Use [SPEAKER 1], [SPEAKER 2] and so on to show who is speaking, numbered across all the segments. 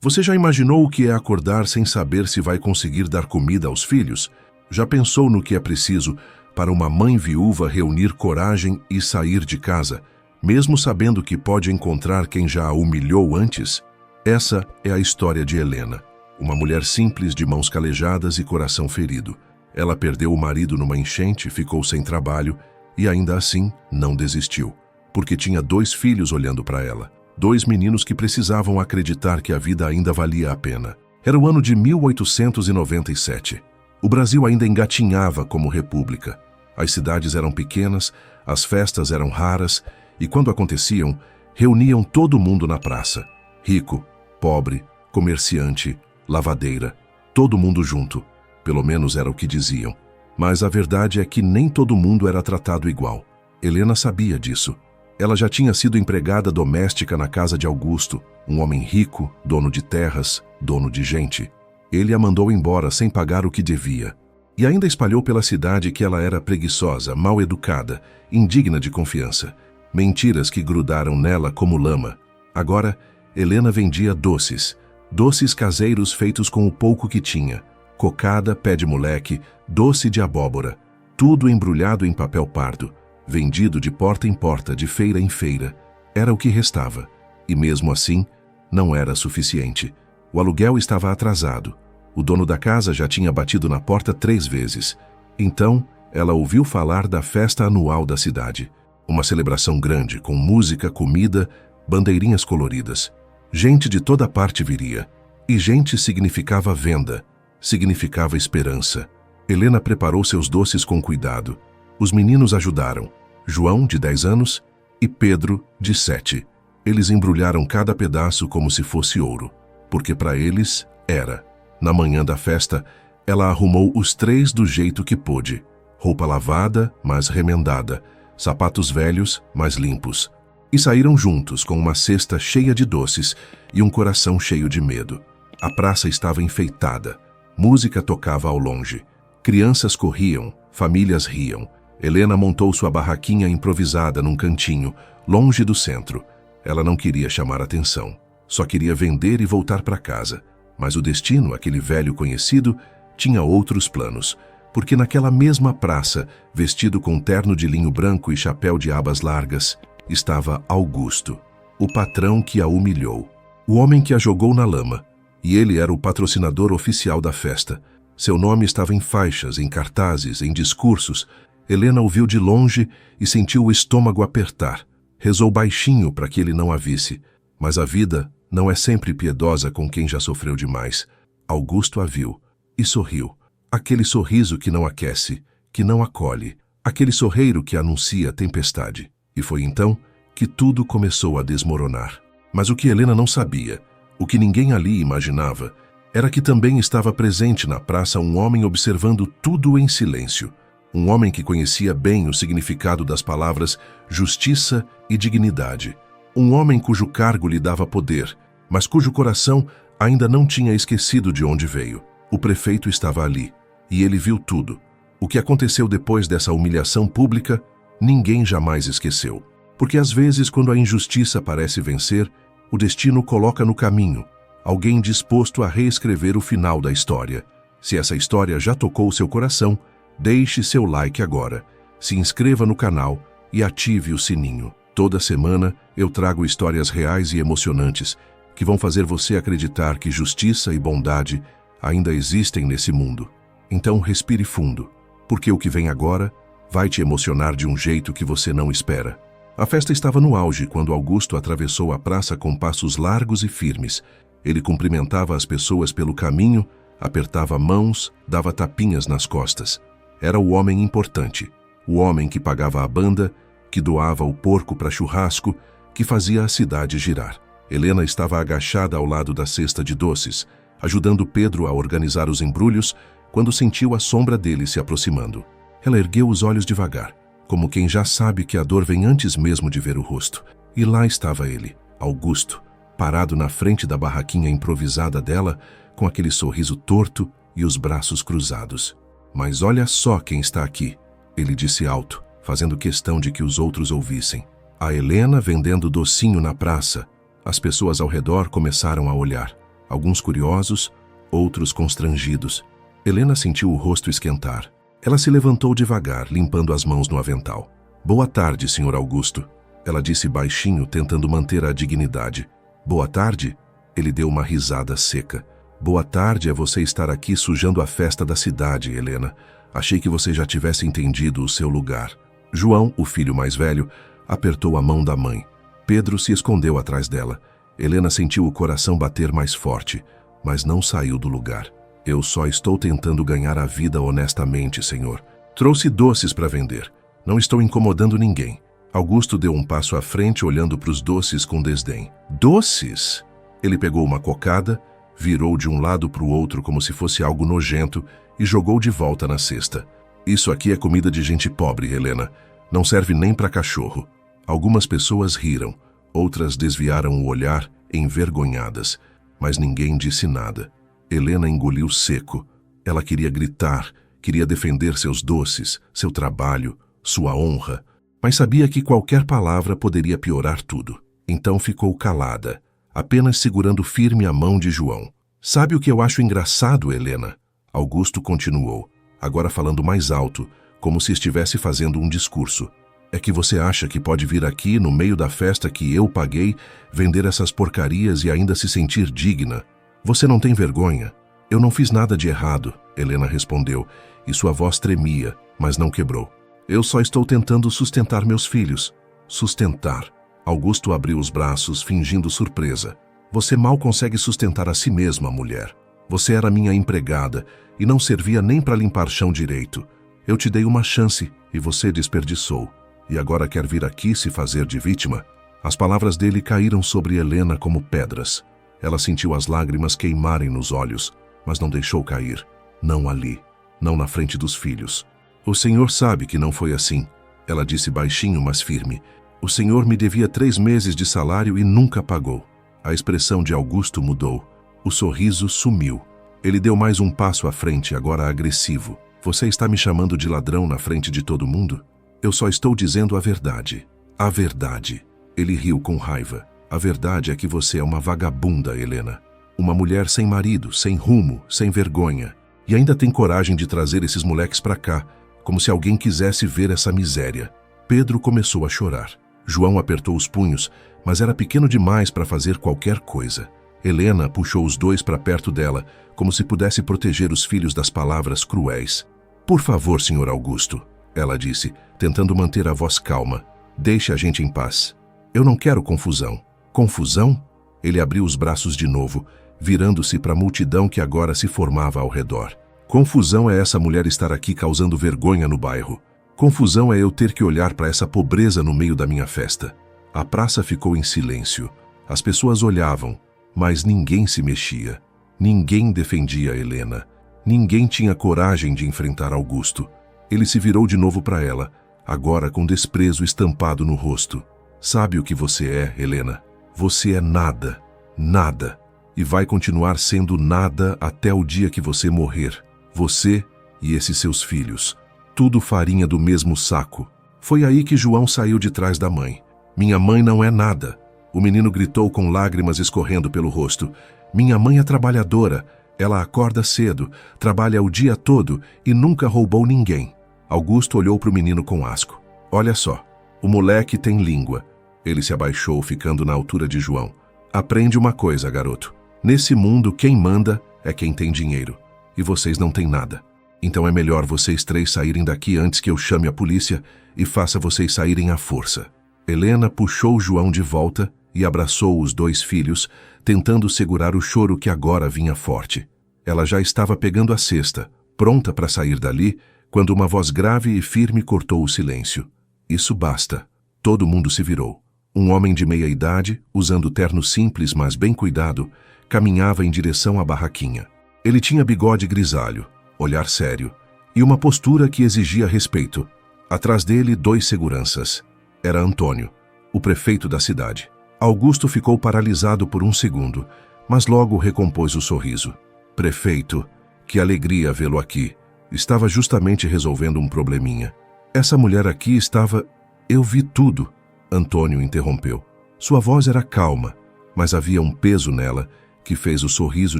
[SPEAKER 1] Você já imaginou o que é acordar sem saber se vai conseguir dar comida aos filhos? Já pensou no que é preciso para uma mãe viúva reunir coragem e sair de casa, mesmo sabendo que pode encontrar quem já a humilhou antes? Essa é a história de Helena, uma mulher simples de mãos calejadas e coração ferido. Ela perdeu o marido numa enchente, ficou sem trabalho e ainda assim não desistiu, porque tinha 2 filhos olhando para ela. 2 meninos que precisavam acreditar que a vida ainda valia a pena. Era o ano de 1897. O Brasil ainda engatinhava como república. As cidades eram pequenas, as festas eram raras e, quando aconteciam, reuniam todo mundo na praça. Rico, pobre, comerciante, lavadeira, todo mundo junto. Pelo menos era o que diziam. Mas a verdade é que nem todo mundo era tratado igual. Helena sabia disso. Ela já tinha sido empregada doméstica na casa de Augusto, um homem rico, dono de terras, dono de gente. Ele a mandou embora sem pagar o que devia. E ainda espalhou pela cidade que ela era preguiçosa, mal educada, indigna de confiança. Mentiras que grudaram nela como lama. Agora, Helena vendia doces. Doces caseiros feitos com o pouco que tinha. Cocada, pé de moleque, doce de abóbora. Tudo embrulhado em papel pardo. Vendido de porta em porta, de feira em feira. Era o que restava. E mesmo assim, não era suficiente. O aluguel estava atrasado. O dono da casa já tinha batido na porta 3 vezes. Então, ela ouviu falar da festa anual da cidade. Uma celebração grande, com música, comida, bandeirinhas coloridas. Gente de toda parte viria. E gente significava venda, significava esperança. Helena preparou seus doces com cuidado. Os meninos ajudaram, João, de 10 anos, e Pedro, de 7. Eles embrulharam cada pedaço como se fosse ouro, porque para eles era. Na manhã da festa, ela arrumou os 3 do jeito que pôde. Roupa lavada, mas remendada, sapatos velhos, mas limpos. E saíram juntos com uma cesta cheia de doces e um coração cheio de medo. A praça estava enfeitada. Música tocava ao longe. Crianças corriam, famílias riam. Helena montou sua barraquinha improvisada num cantinho, longe do centro. Ela não queria chamar atenção. Só queria vender e voltar para casa. Mas o destino, aquele velho conhecido, tinha outros planos. Porque naquela mesma praça, vestido com terno de linho branco e chapéu de abas largas, estava Augusto, o patrão que a humilhou. O homem que a jogou na lama. E ele era o patrocinador oficial da festa. Seu nome estava em faixas, em cartazes, em discursos. Helena ouviu de longe e sentiu o estômago apertar. Rezou baixinho para que ele não a visse. Mas a vida não é sempre piedosa com quem já sofreu demais. Augusto a viu e sorriu. Aquele sorriso que não aquece, que não acolhe. Aquele sorreiro que anuncia tempestade. E foi então que tudo começou a desmoronar. Mas o que Helena não sabia, o que ninguém ali imaginava, era que também estava presente na praça um homem observando tudo em silêncio. Um homem que conhecia bem o significado das palavras justiça e dignidade. Um homem cujo cargo lhe dava poder, mas cujo coração ainda não tinha esquecido de onde veio. O prefeito estava ali, e ele viu tudo. O que aconteceu depois dessa humilhação pública, ninguém jamais esqueceu. Porque às vezes, quando a injustiça parece vencer, o destino coloca no caminho alguém disposto a reescrever o final da história. Se essa história já tocou seu coração, deixe seu like agora, se inscreva no canal e ative o sininho. Toda semana eu trago histórias reais e emocionantes que vão fazer você acreditar que justiça e bondade ainda existem nesse mundo. Então respire fundo, porque o que vem agora vai te emocionar de um jeito que você não espera. A festa estava no auge quando Augusto atravessou a praça com passos largos e firmes. Ele cumprimentava as pessoas pelo caminho, apertava mãos, dava tapinhas nas costas. Era o homem importante, o homem que pagava a banda, que doava o porco para churrasco, que fazia a cidade girar. Helena estava agachada ao lado da cesta de doces, ajudando Pedro a organizar os embrulhos, quando sentiu a sombra dele se aproximando. Ela ergueu os olhos devagar, como quem já sabe que a dor vem antes mesmo de ver o rosto. E lá estava ele, Augusto, parado na frente da barraquinha improvisada dela, com aquele sorriso torto e os braços cruzados. Mas olha só quem está aqui, ele disse alto, fazendo questão de que os outros ouvissem. A Helena vendendo docinho na praça. As pessoas ao redor começaram a olhar. alguns curiosos, outros constrangidos. Helena sentiu o rosto esquentar. Ela se levantou devagar, limpando as mãos no avental. Boa tarde, Sr. Augusto, ela disse baixinho, tentando manter a dignidade. Boa tarde? Ele deu uma risada seca. Boa tarde é você estar aqui sujando a festa da cidade, Helena. Achei que você já tivesse entendido o seu lugar. João, o filho mais velho, apertou a mão da mãe. Pedro se escondeu atrás dela. Helena sentiu o coração bater mais forte, mas não saiu do lugar. Eu só estou tentando ganhar a vida honestamente, senhor. Trouxe doces para vender. Não estou incomodando ninguém. Augusto deu um passo à frente, olhando para os doces com desdém. Doces? Ele pegou uma cocada, virou de um lado para o outro como se fosse algo nojento e jogou de volta na cesta. Isso aqui é comida de gente pobre, Helena. Não serve nem para cachorro. Algumas pessoas riram, outras desviaram o olhar, envergonhadas, mas ninguém disse nada. Helena engoliu seco. Ela queria gritar, queria defender seus doces, seu trabalho, sua honra, mas sabia que qualquer palavra poderia piorar tudo. Então ficou calada, apenas segurando firme a mão de João. Sabe o que eu acho engraçado, Helena? Augusto continuou, agora falando mais alto, como se estivesse fazendo um discurso. É que você acha que pode vir aqui, no meio da festa que eu paguei, vender essas porcarias e ainda se sentir digna? Você não tem vergonha? Eu não fiz nada de errado, Helena respondeu, e sua voz tremia, mas não quebrou. Eu só estou tentando sustentar meus filhos. Sustentar. Augusto abriu os braços, fingindo surpresa. Você mal consegue sustentar a si mesma, mulher. Você era minha empregada e não servia nem para limpar chão direito. Eu te dei uma chance e você desperdiçou. E agora quer vir aqui se fazer de vítima? As palavras dele caíram sobre Helena como pedras. Ela sentiu as lágrimas queimarem nos olhos, mas não deixou cair. Não ali, não na frente dos filhos. O senhor sabe que não foi assim, ela disse baixinho, mas firme. O senhor me devia 3 meses de salário e nunca pagou. A expressão de Augusto mudou. O sorriso sumiu. Ele deu mais um passo à frente, agora agressivo. Você está me chamando de ladrão na frente de todo mundo? Eu só estou dizendo a verdade. A verdade. Ele riu com raiva. A verdade é que você é uma vagabunda, Helena. Uma mulher sem marido, sem rumo, sem vergonha. E ainda tem coragem de trazer esses moleques pra cá, como se alguém quisesse ver essa miséria. Pedro começou a chorar. João apertou os punhos, mas era pequeno demais para fazer qualquer coisa. Helena puxou os dois para perto dela, como se pudesse proteger os filhos das palavras cruéis. Por favor, Sr. Augusto, ela disse, tentando manter a voz calma. Deixe a gente em paz. Eu não quero confusão. Confusão? Ele abriu os braços de novo, virando-se para a multidão que agora se formava ao redor. Confusão é essa mulher estar aqui causando vergonha no bairro. Confusão é eu ter que olhar para essa pobreza no meio da minha festa. A praça ficou em silêncio. As pessoas olhavam, mas ninguém se mexia. Ninguém defendia Helena. Ninguém tinha coragem de enfrentar Augusto. Ele se virou de novo para ela, agora com desprezo estampado no rosto. Sabe o que você é, Helena? Você é nada. Nada. E vai continuar sendo nada até o dia que você morrer. Você e esses seus filhos. Tudo farinha do mesmo saco. Foi aí que João saiu de trás da mãe. Minha mãe não é nada. O menino gritou com lágrimas escorrendo pelo rosto. Minha mãe é trabalhadora. Ela acorda cedo, trabalha o dia todo e nunca roubou ninguém. Augusto olhou para o menino com asco. Olha só, o moleque tem língua. Ele se abaixou, ficando na altura de João. Aprende uma coisa, garoto. Nesse mundo, quem manda é quem tem dinheiro. E vocês não têm nada. Então é melhor vocês 3 saírem daqui antes que eu chame a polícia e faça vocês saírem à força. Helena puxou João de volta e abraçou os 2 filhos, tentando segurar o choro que agora vinha forte. Ela já estava pegando a cesta, pronta para sair dali, quando uma voz grave e firme cortou o silêncio. Isso basta. Todo mundo se virou. Um homem de meia idade, usando terno simples, mas bem cuidado, caminhava em direção à barraquinha. Ele tinha bigode grisalho, olhar sério, e uma postura que exigia respeito. Atrás dele, 2 seguranças. Era Antônio, o prefeito da cidade. Augusto ficou paralisado por um segundo, mas logo recompôs o sorriso. Prefeito, que alegria vê-lo aqui. Estava justamente resolvendo um probleminha. Essa mulher aqui estava... Eu vi tudo, Antônio interrompeu. Sua voz era calma, mas havia um peso nela que fez o sorriso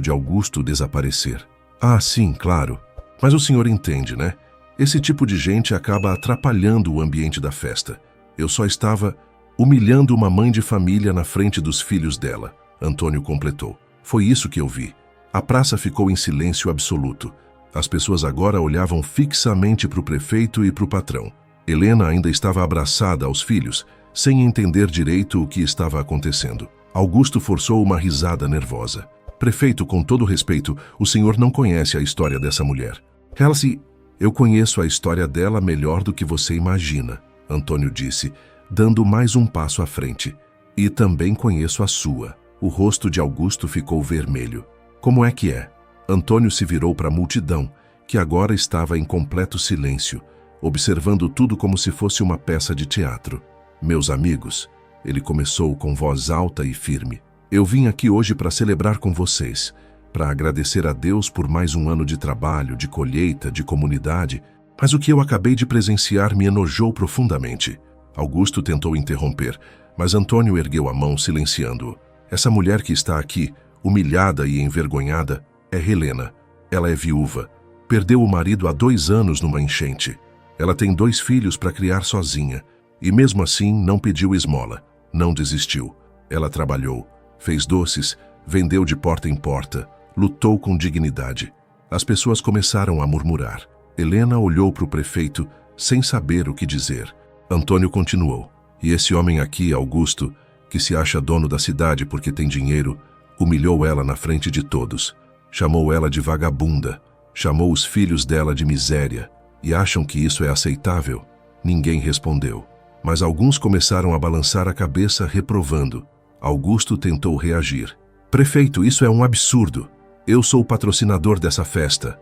[SPEAKER 1] de Augusto desaparecer. Ah, sim, claro. Mas o senhor entende, né? Esse tipo de gente acaba atrapalhando o ambiente da festa. Eu só estava humilhando uma mãe de família na frente dos filhos dela, Antônio completou. Foi isso que eu vi. A praça ficou em silêncio absoluto. As pessoas agora olhavam fixamente para o prefeito e para o patrão. Helena ainda estava abraçada aos filhos, sem entender direito o que estava acontecendo. Augusto forçou uma risada nervosa. Prefeito, com todo respeito, o senhor não conhece a história dessa mulher. Halsey, eu conheço a história dela melhor do que você imagina, Antônio disse, dando mais um passo à frente. E também conheço a sua. O rosto de Augusto ficou vermelho. Como é que é? Antônio se virou para a multidão, que agora estava em completo silêncio, observando tudo como se fosse uma peça de teatro. Meus amigos, ele começou com voz alta e firme. Eu vim aqui hoje para celebrar com vocês, para agradecer a Deus por mais um ano de trabalho, de colheita, de comunidade, mas o que eu acabei de presenciar me enojou profundamente. Augusto tentou interromper, mas Antônio ergueu a mão silenciando-o. Essa mulher que está aqui, humilhada e envergonhada, é Helena. Ela é viúva. Perdeu o marido há 2 anos numa enchente. Ela tem 2 filhos para criar sozinha, e mesmo assim não pediu esmola, não desistiu. Ela trabalhou, fez doces, vendeu de porta em porta, lutou com dignidade. As pessoas começaram a murmurar. Helena olhou para o prefeito sem saber o que dizer. Antônio continuou. E esse homem aqui, Augusto, que se acha dono da cidade porque tem dinheiro, humilhou ela na frente de todos. Chamou ela de vagabunda, chamou os filhos dela de miséria. E acham que isso é aceitável? Ninguém respondeu. Mas alguns começaram a balançar a cabeça reprovando. Augusto tentou reagir. Prefeito, isso é um absurdo. Eu sou o patrocinador dessa festa.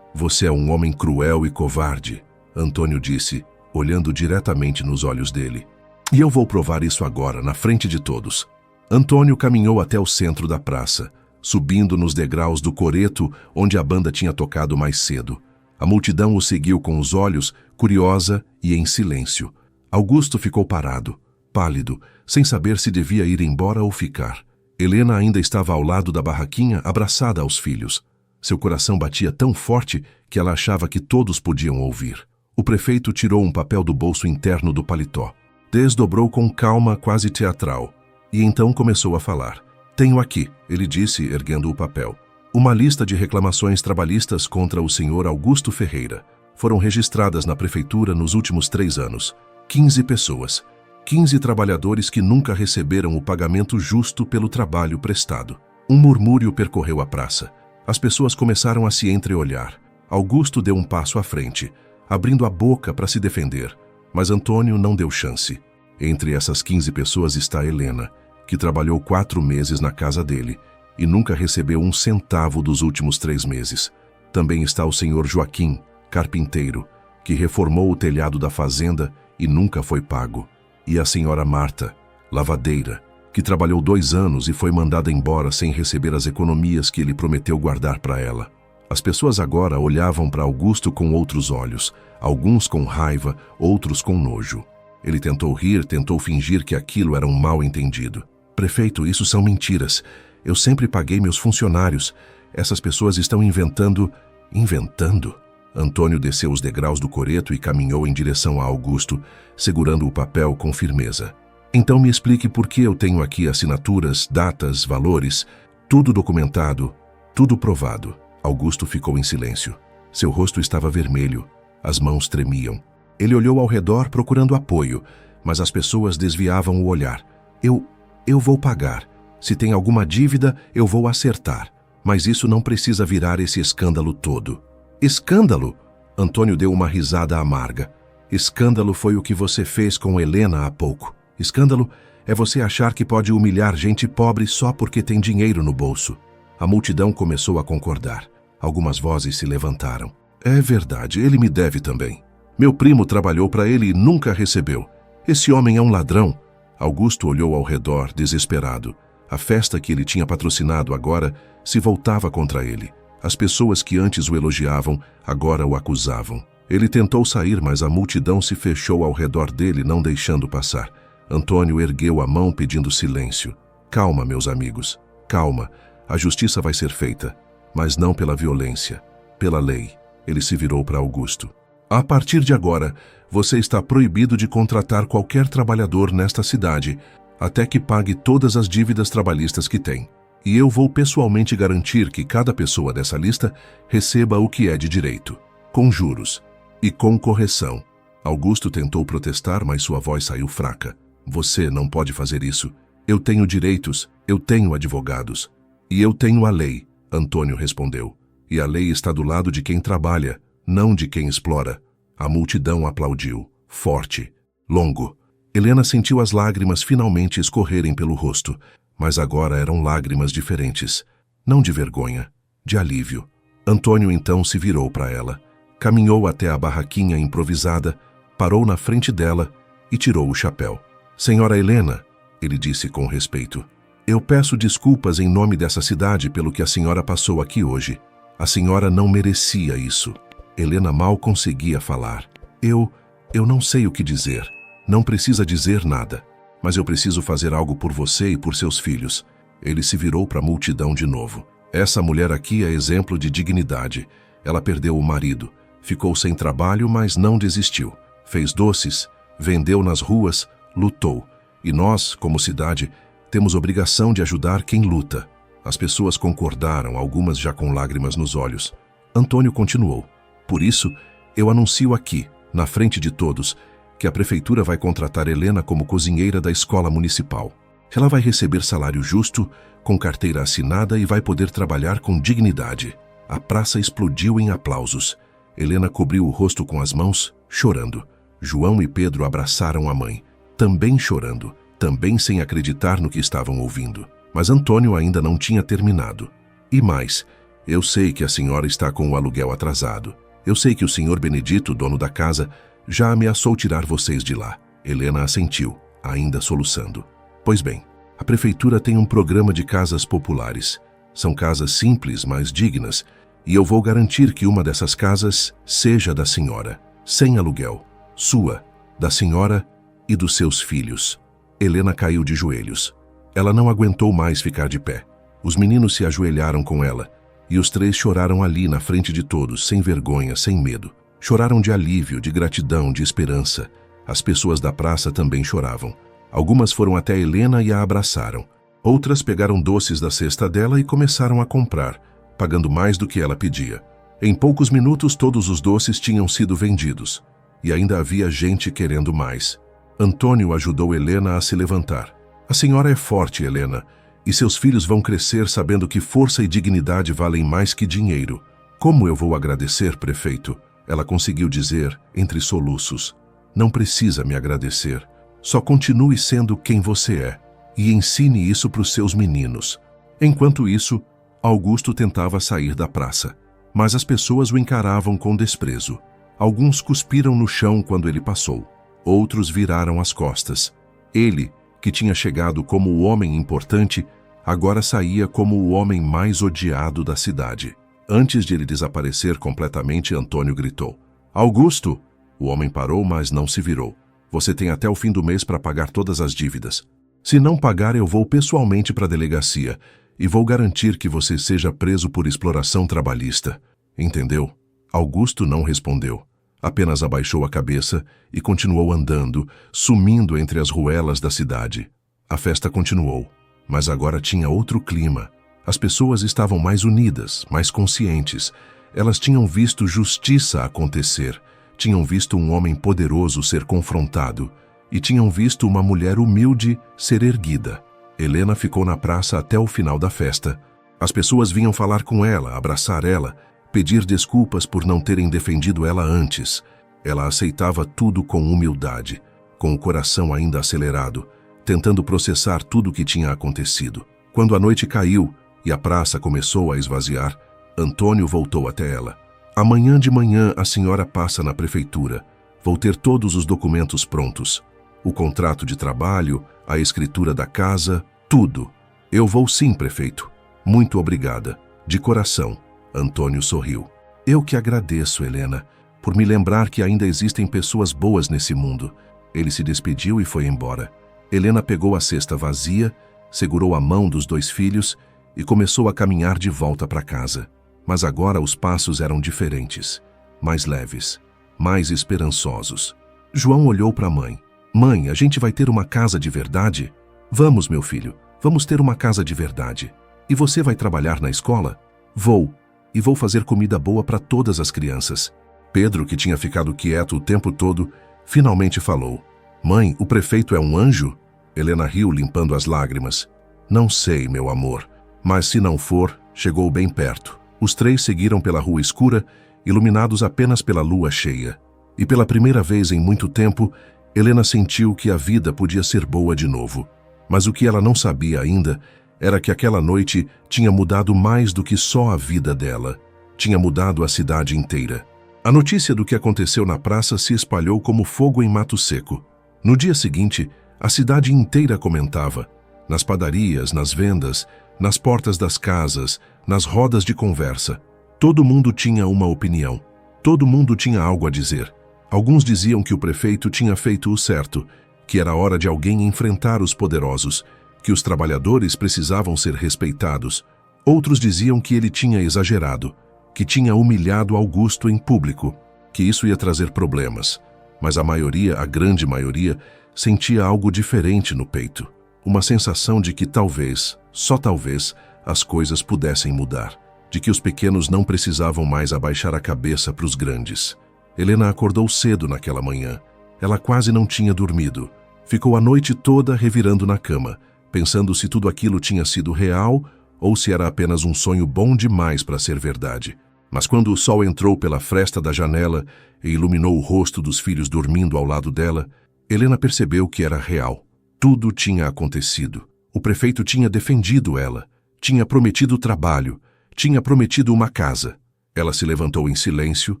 [SPEAKER 1] Você é um homem cruel e covarde, Antônio disse, olhando diretamente nos olhos dele. E eu vou provar isso agora, na frente de todos. Antônio caminhou até o centro da praça, subindo nos degraus do coreto onde a banda tinha tocado mais cedo. A multidão o seguiu com os olhos, curiosa e em silêncio. Augusto ficou parado, pálido, sem saber se devia ir embora ou ficar. Helena ainda estava ao lado da barraquinha, abraçada aos filhos. Seu coração batia tão forte que ela achava que todos podiam ouvir. O prefeito tirou um papel do bolso interno do paletó. Desdobrou com calma quase teatral. E então começou a falar. Tenho aqui, ele disse, erguendo o papel, uma lista de reclamações trabalhistas contra o senhor Augusto Ferreira. Foram registradas na prefeitura nos últimos 3 anos. 15 pessoas. 15 trabalhadores que nunca receberam o pagamento justo pelo trabalho prestado. Um murmúrio percorreu a praça. As pessoas começaram a se entreolhar. Augusto deu um passo à frente, abrindo a boca para se defender, mas Antônio não deu chance. Entre essas 15 pessoas está Helena, que trabalhou 4 meses na casa dele e nunca recebeu 1 centavo dos últimos 3 meses. Também está o senhor Joaquim, carpinteiro, que reformou o telhado da fazenda e nunca foi pago. E a senhora Marta, lavadeira, que trabalhou 2 anos e foi mandada embora sem receber as economias que ele prometeu guardar para ela. As pessoas agora olhavam para Augusto com outros olhos, alguns com raiva, outros com nojo. Ele tentou rir, tentou fingir que aquilo era um mal-entendido. Prefeito, isso são mentiras. Eu sempre paguei meus funcionários. Essas pessoas estão inventando... Inventando? Antônio desceu os degraus do coreto e caminhou em direção a Augusto, segurando o papel com firmeza. Então me explique por que eu tenho aqui assinaturas, datas, valores, tudo documentado, tudo provado. Augusto ficou em silêncio. Seu rosto estava vermelho, as mãos tremiam. Ele olhou ao redor procurando apoio, mas as pessoas desviavam o olhar. Eu vou pagar. Se tem alguma dívida, eu vou acertar. Mas isso não precisa virar esse escândalo todo. Escândalo? Antônio deu uma risada amarga. Escândalo foi o que você fez com Helena há pouco. Escândalo é você achar que pode humilhar gente pobre só porque tem dinheiro no bolso. A multidão começou a concordar. Algumas vozes se levantaram. É verdade, ele me deve também. Meu primo trabalhou para ele e nunca recebeu. Esse homem é um ladrão. Augusto olhou ao redor, desesperado. A festa que ele tinha patrocinado agora se voltava contra ele. As pessoas que antes o elogiavam, agora o acusavam. Ele tentou sair, mas a multidão se fechou ao redor dele, não deixando passar. Antônio ergueu a mão pedindo silêncio. Calma, meus amigos. Calma, a justiça vai ser feita, mas não pela violência, pela lei. Ele se virou para Augusto. A partir de agora, você está proibido de contratar qualquer trabalhador nesta cidade, até que pague todas as dívidas trabalhistas que tem. E eu vou pessoalmente garantir que cada pessoa dessa lista receba o que é de direito, com juros e com correção. Augusto tentou protestar, mas sua voz saiu fraca. Você não pode fazer isso. Eu tenho direitos, eu tenho advogados. E eu tenho a lei, Antônio respondeu. E a lei está do lado de quem trabalha, não de quem explora. A multidão aplaudiu, forte, longo. Helena sentiu as lágrimas finalmente escorrerem pelo rosto, mas agora eram lágrimas diferentes, não de vergonha, de alívio. Antônio então se virou para ela, caminhou até a barraquinha improvisada, parou na frente dela e tirou o chapéu. Senhora Helena, ele disse com respeito, eu peço desculpas em nome dessa cidade pelo que a senhora passou aqui hoje. A senhora não merecia isso. Helena mal conseguia falar. Eu não sei o que dizer. Não precisa dizer nada. Mas eu preciso fazer algo por você e por seus filhos. Ele se virou para a multidão de novo. Essa mulher aqui é exemplo de dignidade. Ela perdeu o marido. Ficou sem trabalho, mas não desistiu. Fez doces, vendeu nas ruas, lutou. E nós, como cidade, temos obrigação de ajudar quem luta. As pessoas concordaram, algumas já com lágrimas nos olhos. Antônio continuou. Por isso, eu anuncio aqui, na frente de todos, que a prefeitura vai contratar Helena como cozinheira da escola municipal. Ela vai receber salário justo, com carteira assinada e vai poder trabalhar com dignidade. A praça explodiu em aplausos. Helena cobriu o rosto com as mãos, chorando. João e Pedro abraçaram a mãe, também chorando, também sem acreditar no que estavam ouvindo. Mas Antônio ainda não tinha terminado. E mais, eu sei que a senhora está com o aluguel atrasado. Eu sei que o senhor Benedito, dono da casa, já ameaçou tirar vocês de lá. Helena assentiu, ainda soluçando. Pois bem, a prefeitura tem um programa de casas populares. São casas simples, mas dignas, e eu vou garantir que uma dessas casas seja da senhora, sem aluguel, sua, da senhora e dos seus filhos. Helena caiu de joelhos. Ela não aguentou mais ficar de pé. Os meninos se ajoelharam com ela, e os três choraram ali na frente de todos, sem vergonha, sem medo. Choraram de alívio, de gratidão, de esperança. As pessoas da praça também choravam. Algumas foram até Helena e a abraçaram. Outras pegaram doces da cesta dela e começaram a comprar, pagando mais do que ela pedia. Em poucos minutos, todos os doces tinham sido vendidos. E ainda havia gente querendo mais. Antônio ajudou Helena a se levantar. A senhora é forte, Helena, e seus filhos vão crescer sabendo que força e dignidade valem mais que dinheiro. Como eu vou agradecer, prefeito? Ela conseguiu dizer, entre soluços. Não precisa me agradecer. Só continue sendo quem você é e ensine isso para os seus meninos. Enquanto isso, Augusto tentava sair da praça, mas as pessoas o encaravam com desprezo. Alguns cuspiram no chão quando ele passou. Outros viraram as costas. Ele, que tinha chegado como o homem importante, agora saía como o homem mais odiado da cidade. Antes de ele desaparecer completamente, Antônio gritou. Augusto! O homem parou, mas não se virou. Você tem até o fim do mês para pagar todas as dívidas. Se não pagar, eu vou pessoalmente para a delegacia e vou garantir que você seja preso por exploração trabalhista. Entendeu? Augusto não respondeu. Apenas abaixou a cabeça e continuou andando, sumindo entre as ruelas da cidade. A festa continuou, mas agora tinha outro clima. As pessoas estavam mais unidas, mais conscientes. Elas tinham visto justiça acontecer, tinham visto um homem poderoso ser confrontado e tinham visto uma mulher humilde ser erguida. Helena ficou na praça até o final da festa. As pessoas vinham falar com ela, abraçar ela, pedir desculpas por não terem defendido ela antes. Ela aceitava tudo com humildade, com o coração ainda acelerado, tentando processar tudo o que tinha acontecido. Quando a noite caiu e a praça começou a esvaziar, Antônio voltou até ela. Amanhã de manhã a senhora passa na prefeitura. Vou ter todos os documentos prontos. O contrato de trabalho, a escritura da casa, tudo. Eu vou sim, prefeito. Muito obrigada. De coração. Antônio sorriu. Eu que agradeço, Helena, por me lembrar que ainda existem pessoas boas nesse mundo. Ele se despediu e foi embora. Helena pegou a cesta vazia, segurou a mão dos dois filhos e começou a caminhar de volta para casa. Mas agora os passos eram diferentes, mais leves, mais esperançosos. João olhou para a mãe. Mãe, a gente vai ter uma casa de verdade? Vamos, meu filho, vamos ter uma casa de verdade. E você vai trabalhar na escola? Vou, e vou fazer comida boa para todas as crianças. Pedro, que tinha ficado quieto o tempo todo, finalmente falou. Mãe, o prefeito é um anjo? Helena riu, limpando as lágrimas. Não sei, meu amor, mas se não for, chegou bem perto. Os três seguiram pela rua escura, iluminados apenas pela lua cheia. E pela primeira vez em muito tempo, Helena sentiu que a vida podia ser boa de novo. Mas o que ela não sabia ainda era que aquela noite tinha mudado mais do que só a vida dela. Tinha mudado a cidade inteira. A notícia do que aconteceu na praça se espalhou como fogo em mato seco. No dia seguinte, a cidade inteira comentava. Nas padarias, nas vendas, nas portas das casas, nas rodas de conversa. Todo mundo tinha uma opinião. Todo mundo tinha algo a dizer. Alguns diziam que o prefeito tinha feito o certo, que era hora de alguém enfrentar os poderosos, que os trabalhadores precisavam ser respeitados. Outros diziam que ele tinha exagerado, que tinha humilhado Augusto em público, que isso ia trazer problemas. Mas a maioria, a grande maioria, sentia algo diferente no peito. Uma sensação de que talvez, só talvez, as coisas pudessem mudar. De que os pequenos não precisavam mais abaixar a cabeça para os grandes. Helena acordou cedo naquela manhã. Ela quase não tinha dormido. Ficou a noite toda revirando na cama, pensando se tudo aquilo tinha sido real ou se era apenas um sonho bom demais para ser verdade. Mas quando o sol entrou pela fresta da janela e iluminou o rosto dos filhos dormindo ao lado dela, Helena percebeu que era real. Tudo tinha acontecido. O prefeito tinha defendido ela, tinha prometido trabalho, tinha prometido uma casa. Ela se levantou em silêncio,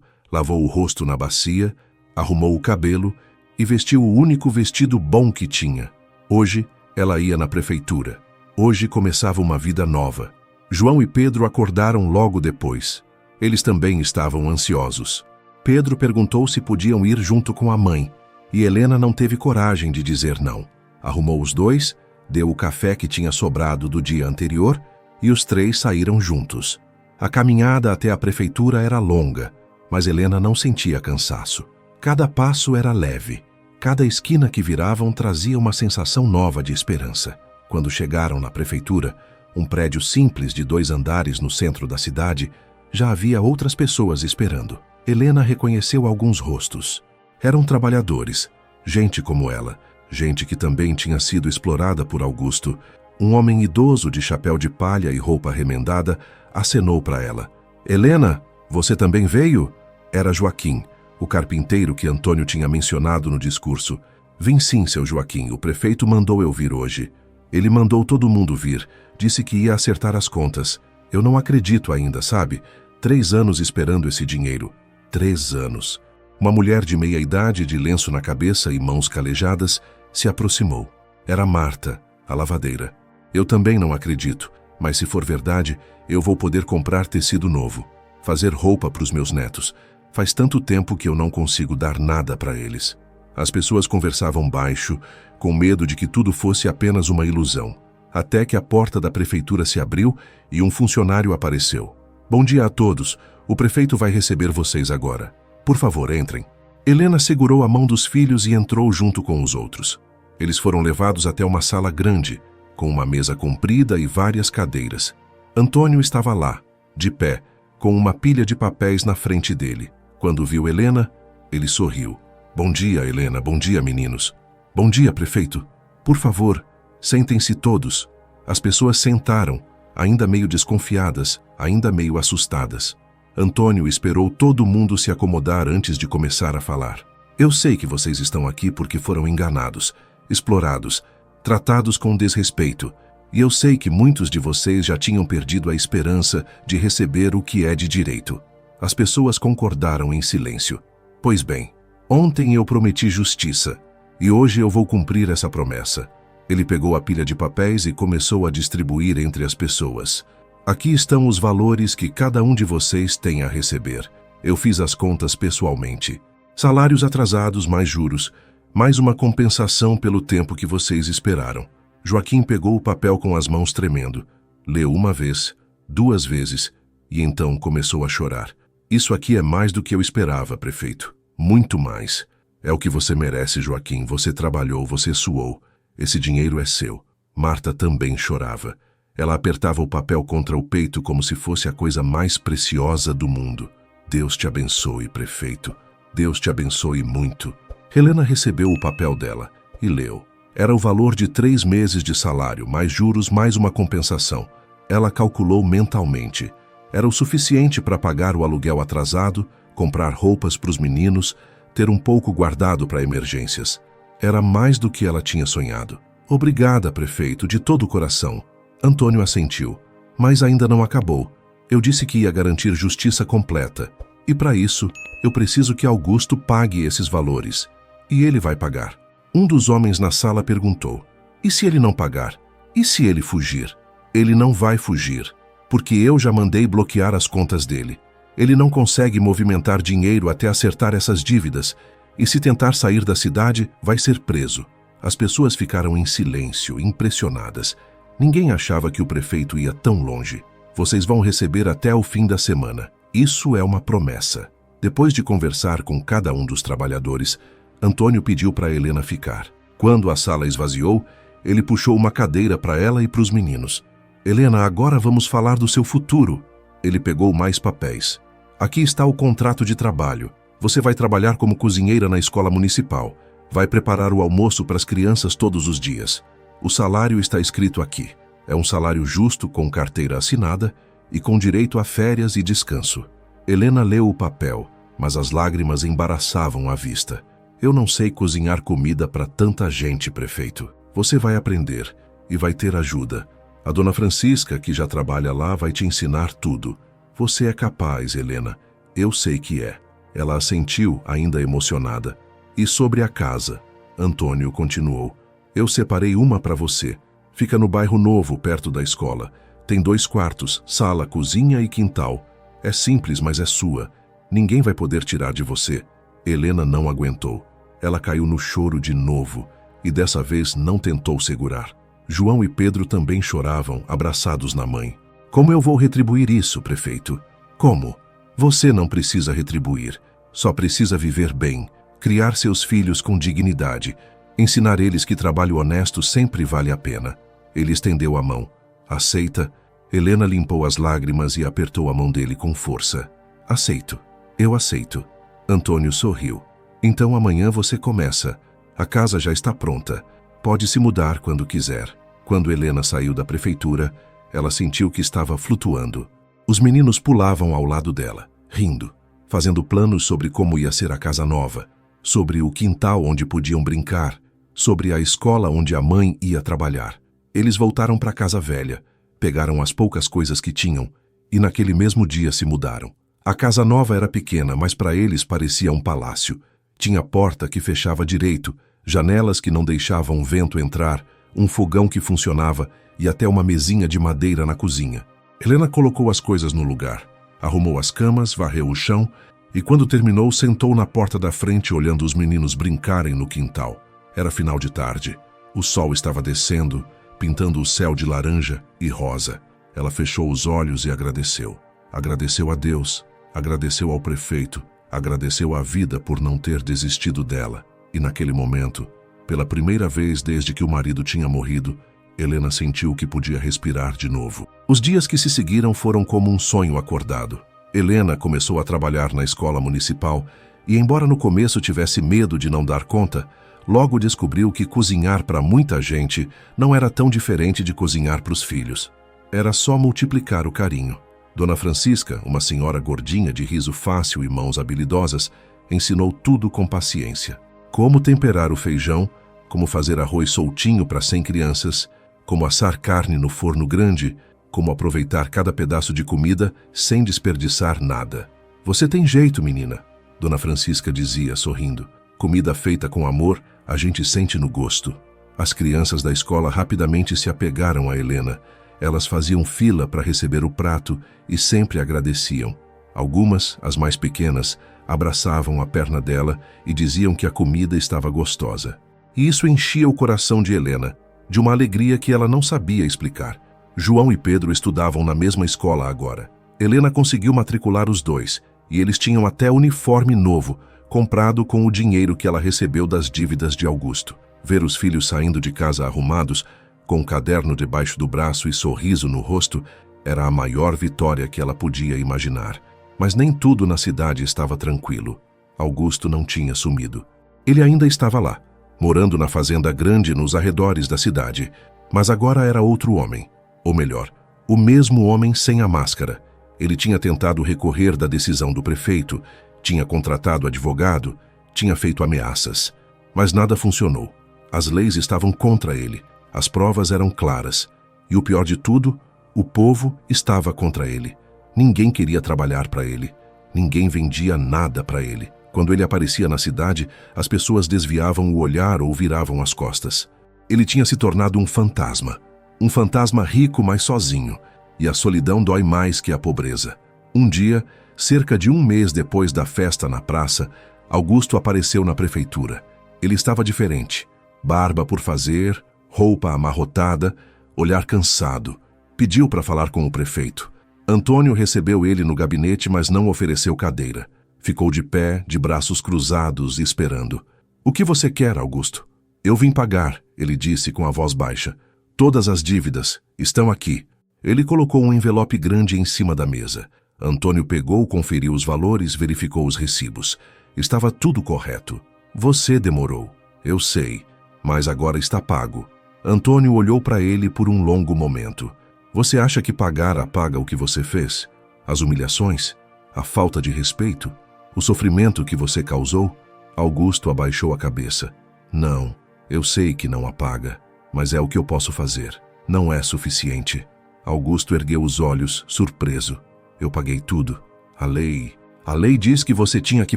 [SPEAKER 1] lavou o rosto na bacia, arrumou o cabelo e vestiu o único vestido bom que tinha. Hoje, ela ia na prefeitura. Hoje começava uma vida nova. João e Pedro acordaram logo depois. Eles também estavam ansiosos. Pedro perguntou se podiam ir junto com a mãe, e Helena não teve coragem de dizer não. Arrumou os dois, deu o café que tinha sobrado do dia anterior e os três saíram juntos. A caminhada até a prefeitura era longa, mas Helena não sentia cansaço. Cada passo era leve. Cada esquina que viravam trazia uma sensação nova de esperança. Quando chegaram na prefeitura, um prédio simples de 2 andares no centro da cidade, já havia outras pessoas esperando. Helena reconheceu alguns rostos. Eram trabalhadores, gente como ela, gente que também tinha sido explorada por Augusto. Um homem idoso de chapéu de palha e roupa remendada acenou para ela. Helena, você também veio? Era Joaquim, o carpinteiro que Antônio tinha mencionado no discurso. Vim sim, seu Joaquim, o prefeito mandou eu vir hoje. Ele mandou todo mundo vir, disse que ia acertar as contas. Eu não acredito ainda, sabe? 3 anos esperando esse dinheiro. 3 anos. Uma mulher de meia idade, de lenço na cabeça e mãos calejadas, se aproximou. Era Marta, a lavadeira. Eu também não acredito, mas se for verdade, eu vou poder comprar tecido novo, fazer roupa para os meus netos. Faz tanto tempo que eu não consigo dar nada para eles. As pessoas conversavam baixo, com medo de que tudo fosse apenas uma ilusão, até que a porta da prefeitura se abriu e um funcionário apareceu. Bom dia a todos, o prefeito vai receber vocês agora. Por favor, entrem. Helena segurou a mão dos filhos e entrou junto com os outros. Eles foram levados até uma sala grande, com uma mesa comprida e várias cadeiras. Antônio estava lá, de pé, com uma pilha de papéis na frente dele. Quando viu Helena, ele sorriu. Bom dia, Helena. Bom dia, meninos. Bom dia, prefeito. Por favor, sentem-se todos. As pessoas sentaram, ainda meio desconfiadas, ainda meio assustadas. Antônio esperou todo mundo se acomodar antes de começar a falar. Eu sei que vocês estão aqui porque foram enganados, explorados, tratados com desrespeito, e eu sei que muitos de vocês já tinham perdido a esperança de receber o que é de direito. As pessoas concordaram em silêncio. Pois bem, ontem eu prometi justiça, e hoje eu vou cumprir essa promessa. Ele pegou a pilha de papéis e começou a distribuir entre as pessoas. Aqui estão os valores que cada um de vocês tem a receber. Eu fiz as contas pessoalmente. Salários atrasados mais juros, mais uma compensação pelo tempo que vocês esperaram. Joaquim pegou o papel com as mãos tremendo. Leu uma vez, 2 vezes, e então começou a chorar. Isso aqui é mais do que eu esperava, prefeito. Muito mais. É o que você merece, Joaquim. Você trabalhou, você suou. Esse dinheiro é seu. Marta também chorava. Ela apertava o papel contra o peito como se fosse a coisa mais preciosa do mundo. Deus te abençoe, prefeito. Deus te abençoe muito. Helena recebeu o papel dela e leu. Era o valor de 3 meses de salário, mais juros, mais uma compensação. Ela calculou mentalmente. Era o suficiente para pagar o aluguel atrasado, comprar roupas para os meninos, ter um pouco guardado para emergências. Era mais do que ela tinha sonhado. Obrigada, prefeito, de todo o coração. Antônio assentiu. Mas ainda não acabou. Eu disse que ia garantir justiça completa. E para isso, eu preciso que Augusto pague esses valores. E ele vai pagar. Um dos homens na sala perguntou: e se ele não pagar? E se ele fugir? Ele não vai fugir, porque eu já mandei bloquear as contas dele. Ele não consegue movimentar dinheiro até acertar essas dívidas, e se tentar sair da cidade, vai ser preso. As pessoas ficaram em silêncio, impressionadas. Ninguém achava que o prefeito ia tão longe. Vocês vão receber até o fim da semana. Isso é uma promessa. Depois de conversar com cada um dos trabalhadores, Antônio pediu para Helena ficar. Quando a sala esvaziou, ele puxou uma cadeira para ela e para os meninos. Helena, agora vamos falar do seu futuro. Ele pegou mais papéis. Aqui está o contrato de trabalho. Você vai trabalhar como cozinheira na escola municipal. Vai preparar o almoço para as crianças todos os dias. O salário está escrito aqui. É um salário justo, com carteira assinada e com direito a férias e descanso. Helena leu o papel, mas as lágrimas embaraçavam a vista. Eu não sei cozinhar comida para tanta gente, prefeito. Você vai aprender e vai ter ajuda. A dona Francisca, que já trabalha lá, vai te ensinar tudo. Você é capaz, Helena. Eu sei que é. Ela assentiu, ainda emocionada. E sobre a casa, Antônio continuou. Eu separei uma para você. Fica no bairro Novo, perto da escola. Tem 2 quartos, sala, cozinha e quintal. É simples, mas é sua. Ninguém vai poder tirar de você. Helena não aguentou. Ela caiu no choro de novo e dessa vez não tentou segurar. João e Pedro também choravam, abraçados na mãe. Como eu vou retribuir isso, prefeito? Como? Você não precisa retribuir. Só precisa viver bem, criar seus filhos com dignidade, ensinar eles que trabalho honesto sempre vale a pena. Ele estendeu a mão. Aceita? Helena limpou as lágrimas e apertou a mão dele com força. Aceito. Eu aceito. Antônio sorriu. Então amanhã você começa. A casa já está pronta. Pode se mudar quando quiser. Quando Helena saiu da prefeitura, ela sentiu que estava flutuando. Os meninos pulavam ao lado dela, rindo, fazendo planos sobre como ia ser a casa nova, sobre o quintal onde podiam brincar, sobre a escola onde a mãe ia trabalhar. Eles voltaram para a casa velha, pegaram as poucas coisas que tinham e naquele mesmo dia se mudaram. A casa nova era pequena, mas para eles parecia um palácio. Tinha porta que fechava direito, janelas que não deixavam o vento entrar, um fogão que funcionava e até uma mesinha de madeira na cozinha. Helena colocou as coisas no lugar, arrumou as camas, varreu o chão e quando terminou sentou na porta da frente olhando os meninos brincarem no quintal. Era final de tarde. O sol estava descendo, pintando o céu de laranja e rosa. Ela fechou os olhos e agradeceu. Agradeceu a Deus, agradeceu ao prefeito, agradeceu à vida por não ter desistido dela. E naquele momento, pela primeira vez desde que o marido tinha morrido, Helena sentiu que podia respirar de novo. Os dias que se seguiram foram como um sonho acordado. Helena começou a trabalhar na escola municipal e, embora no começo tivesse medo de não dar conta, logo descobriu que cozinhar para muita gente não era tão diferente de cozinhar para os filhos. Era só multiplicar o carinho. Dona Francisca, uma senhora gordinha de riso fácil e mãos habilidosas, ensinou tudo com paciência. Como temperar o feijão, como fazer arroz soltinho para 100 crianças, como assar carne no forno grande, como aproveitar cada pedaço de comida sem desperdiçar nada. Você tem jeito, menina, Dona Francisca dizia, sorrindo. Comida feita com amor, a gente sente no gosto. As crianças da escola rapidamente se apegaram a Helena. Elas faziam fila para receber o prato e sempre agradeciam. Algumas, as mais pequenas, abraçavam a perna dela e diziam que a comida estava gostosa. E isso enchia o coração de Helena, de uma alegria que ela não sabia explicar. João e Pedro estudavam na mesma escola agora. Helena conseguiu matricular os dois, e eles tinham até uniforme novo, comprado com o dinheiro que ela recebeu das dívidas de Augusto. Ver os filhos saindo de casa arrumados, com um caderno debaixo do braço e sorriso no rosto, era a maior vitória que ela podia imaginar. Mas nem tudo na cidade estava tranquilo. Augusto não tinha sumido. Ele ainda estava lá, morando na fazenda grande nos arredores da cidade, mas agora era outro homem. Ou melhor, o mesmo homem sem a máscara. Ele tinha tentado recorrer da decisão do prefeito, tinha contratado advogado, tinha feito ameaças. Mas nada funcionou. As leis estavam contra ele, as provas eram claras. E o pior de tudo, o povo estava contra ele. Ninguém queria trabalhar para ele. Ninguém vendia nada para ele. Quando ele aparecia na cidade, as pessoas desviavam o olhar ou viravam as costas. Ele tinha se tornado um fantasma. Um fantasma rico, mas sozinho. E a solidão dói mais que a pobreza. Um dia, cerca de um mês depois da festa na praça, Augusto apareceu na prefeitura. Ele estava diferente. Barba por fazer, roupa amarrotada, olhar cansado. Pediu para falar com o prefeito. Antônio recebeu ele no gabinete, mas não ofereceu cadeira. Ficou de pé, de braços cruzados, esperando. "O que você quer, Augusto?" "Eu vim pagar", ele disse com a voz baixa. "Todas as dívidas estão aqui." Ele colocou um envelope grande em cima da mesa. Antônio pegou, conferiu os valores, verificou os recibos. Estava tudo correto. "Você demorou." "Eu sei, mas agora está pago." Antônio olhou para ele por um longo momento. "Você acha que pagar apaga o que você fez? As humilhações? A falta de respeito? O sofrimento que você causou?" Augusto abaixou a cabeça. "Não, eu sei que não apaga, mas é o que eu posso fazer. Não é suficiente." Augusto ergueu os olhos, surpreso. "Eu paguei tudo. A lei diz que você tinha que